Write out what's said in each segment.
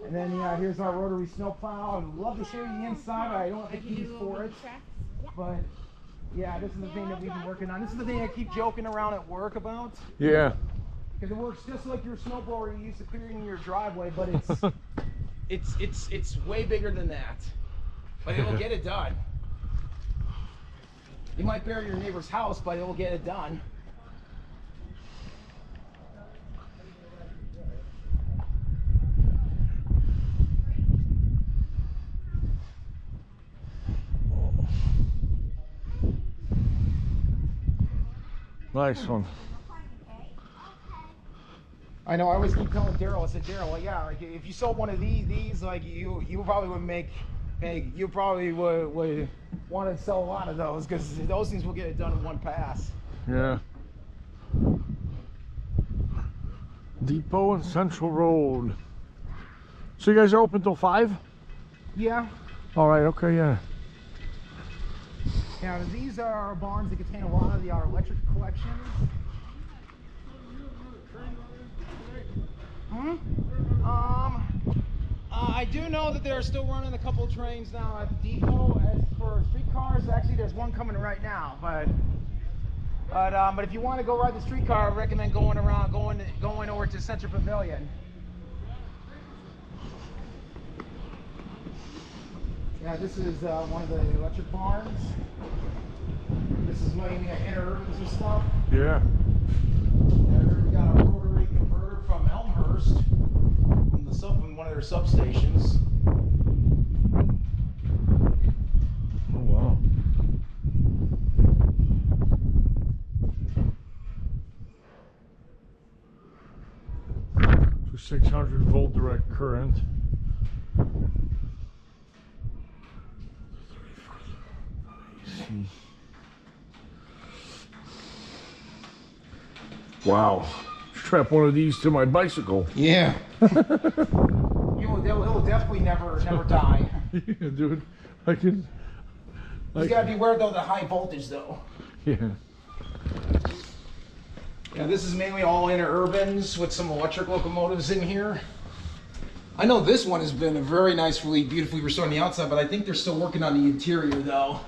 And then yeah, here's our rotary snowplow. I'd love to show you the inside, but I don't have the keys for it. But yeah, this is the thing that we've been working on. This is the thing I keep joking around at work about. Yeah. Because it works just like your snowblower you used to clear in your driveway, but it's way bigger than that. But it'll get it done. You might bury your neighbor's house, but it'll get it done. Nice one. I know. I always keep telling Daryl. I said, Daryl, well, yeah, like if you sold one of these, like you probably would make. You probably would want to sell a lot of those because those things will get it done in one pass. Yeah. Depot and Central Road. So you guys are open till 5? Yeah. All right. Okay. Yeah. Now these are our barns that contain a lot of our electric collection. I do know that they're still running a couple of trains now at the depot. As for streetcars, actually there's one coming right now. But if you want to go ride the streetcar, I recommend going over to Central Pavilion. Yeah, this is one of the electric barns. This is millenia interurbans and stuff. Yeah. And we got a rotary converter from Elmhurst from one of their substations. Oh wow. So 600 volt direct current. Wow. Strap one of these to my bicycle. Yeah. It'll definitely never die. Yeah, dude. I can. You gotta beware though the high voltage though. Yeah. Yeah, this is mainly all interurbans with some electric locomotives in here. I know this one has been a very nicely, beautifully restored on the outside, but I think they're still working on the interior though.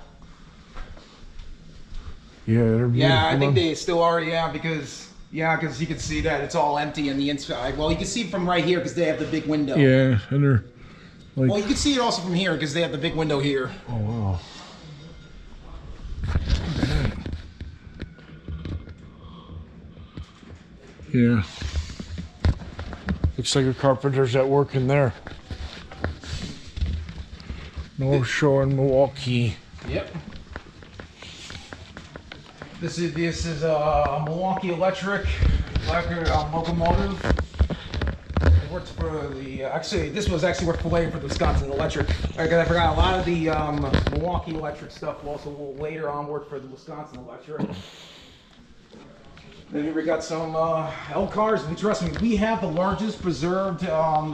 Yeah, they're beautiful. Yeah, I think they still are. Yeah, because you can see that it's all empty on the inside. Well, you can see from right here because they have the big window. Yeah, and they're like. Well, you can see it also from here because they have the big window here. Oh wow. Yeah. Looks like a carpenter's at work in there. North Shore in Milwaukee. Yep. This is a Milwaukee Electric locomotive. It worked for the this was actually worked for the Wisconsin Electric. I forgot a lot of the Milwaukee Electric stuff will also later on work for the Wisconsin Electric. Then here we got some L cars. Trust me, we have the largest preserved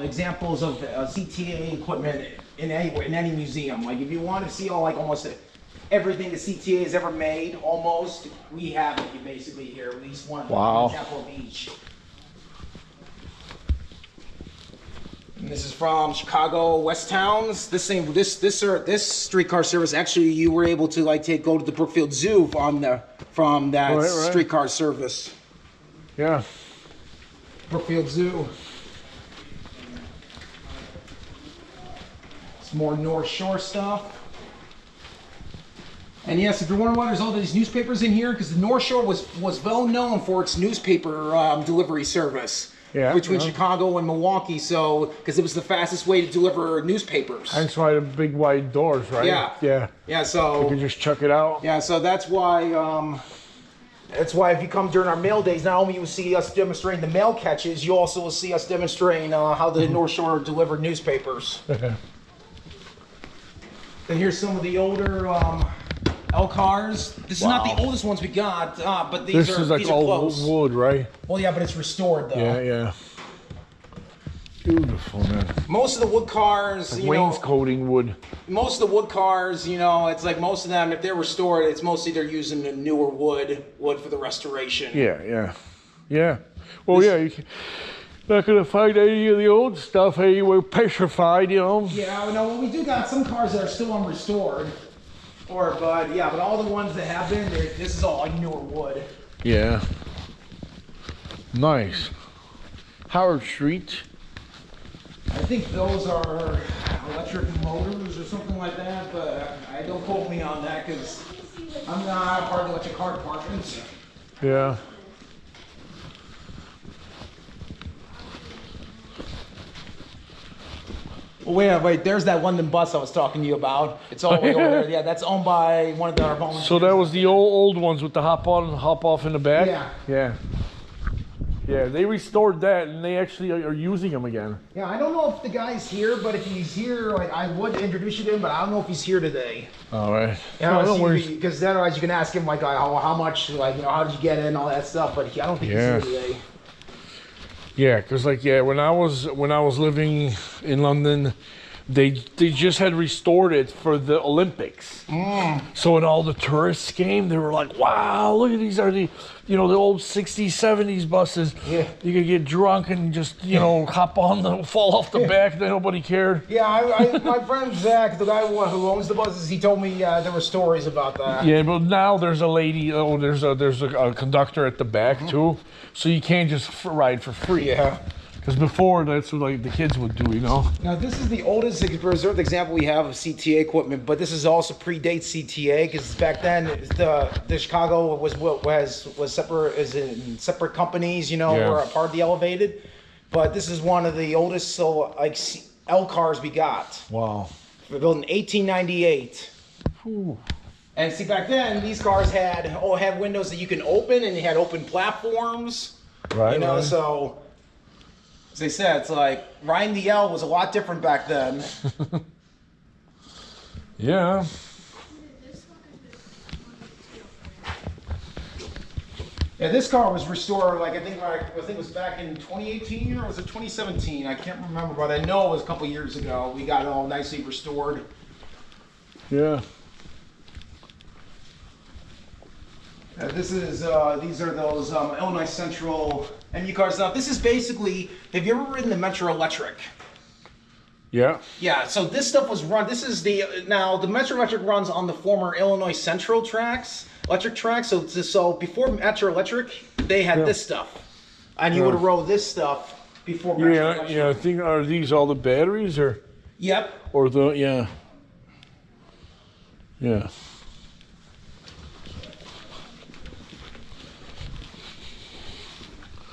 examples of CTA equipment in any museum. Like if you want to see almost everything the CTA has ever made, almost, we have it basically here. At least one example of each. And this is from Chicago West Towns. This streetcar service, actually, you were able to go to the Brookfield Zoo from that streetcar service. Yeah. Brookfield Zoo. Some more North Shore stuff. And yes, if you're wondering why there's all these newspapers in here, because the North Shore was well known for its newspaper delivery service. Yeah, between Chicago and Milwaukee, because it was the fastest way to deliver newspapers. That's why the big wide doors, right? Yeah. Yeah. Yeah, so you can just chuck it out. Yeah, so that's why if you come during our mail days, not only you will see us demonstrating the mail catches, you also will see us demonstrating how the North Shore delivered newspapers. Then here's some of the older L cars. This is not the oldest ones we got, but these are like all close. Wood, right? Well, yeah, but it's restored though. Yeah, yeah. Beautiful, man. Most of the wood cars, wainscoting wood. Most of the wood cars, it's like most of them, if they're restored, it's mostly they're using the newer wood for the restoration. Yeah, yeah, yeah. Well, yeah. Not gonna find any of the old stuff anywhere petrified, you know. Yeah, no, we do got some cars that are still unrestored. But yeah, but all the ones that have been, this is all like newer wood. Yeah. Nice. Howard Street. I think those are electric motors or something like that, but I don't quote me on that because I'm not part of the electric car department. Yeah. Well, wait, there's that London bus I was talking to you about. It's all the way over there. Yeah, that's owned by one of our volunteers. So that was the old ones with the hop on and hop off in the back? Yeah. Yeah. Yeah, they restored that and they actually are using them again. Yeah, I don't know if the guy's here, but if he's here, like, I would introduce you to him, but I don't know if he's here today. All right. Yeah, because otherwise you can ask him like how much, like, you know, how did you get it and all that stuff, but I don't think he's here today. Yeah, because like when I was living in London, they just had restored it for the Olympics. So when all the tourists came, they were like, "Wow, look at these are the the old 60s, 70s buses. Yeah, you could get drunk and just hop on the fall off the back. Then nobody cared." Yeah, my friend Zach, the guy who owns the buses, he told me there were stories about that. Yeah, but now there's a lady. Oh, there's a conductor at the back too, so you can't just ride for free. Yeah. Because before, that's what like the kids would do, Now, this is the oldest preserved example we have of CTA equipment, but this is also predates CTA because back then the Chicago was separate, as in separate companies, were a part of the Elevated. But this is one of the oldest L cars we got. Wow. They were built in 1898. Whew. And see, back then these cars had windows that you can open, and they had open platforms. Right. Right. So. As they said, it's like riding the L was a lot different back then. Yeah. Yeah, this car was restored, I think it was back in 2018 or was it 2017? I can't remember, but I know it was a couple years ago. We got it all nicely restored. Yeah. These are those Illinois Central MU cars. Now, this is basically, have you ever ridden the Metro Electric? Yeah. Yeah, so this stuff was run, the Metro Electric runs on the former Illinois Central electric tracks. So before Metro Electric, they had this stuff. And you would have rode this stuff before Metro Electric. Yeah, I think, are these all the batteries or? Yep. Or yeah.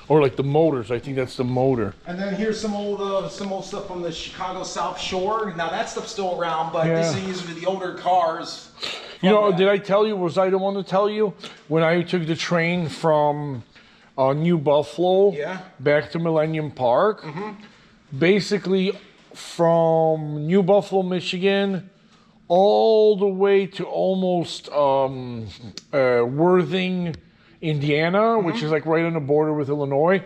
Or like the motors, I think that's the motor. And then here's some old stuff from the Chicago South Shore. Now that stuff's still around, but these are the older cars. Did I tell you? Was I the one to tell you when I took the train from New Buffalo back to Millennium Park? Basically, from New Buffalo, Michigan, all the way to almost Worthing, Indiana, which is like right on the border with Illinois.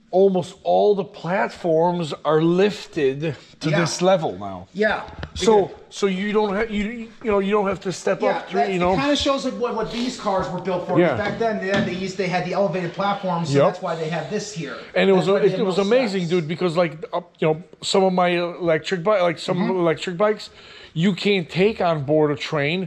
Almost all the platforms are lifted to this level now. Yeah. So you don't have you don't have to step up through. It kind of shows like what these cars were built for. Yeah. Back then they had the elevated platforms, so that's why they have this here. And it was amazing, dude, because like some of my electric bikes, you can't take on board a train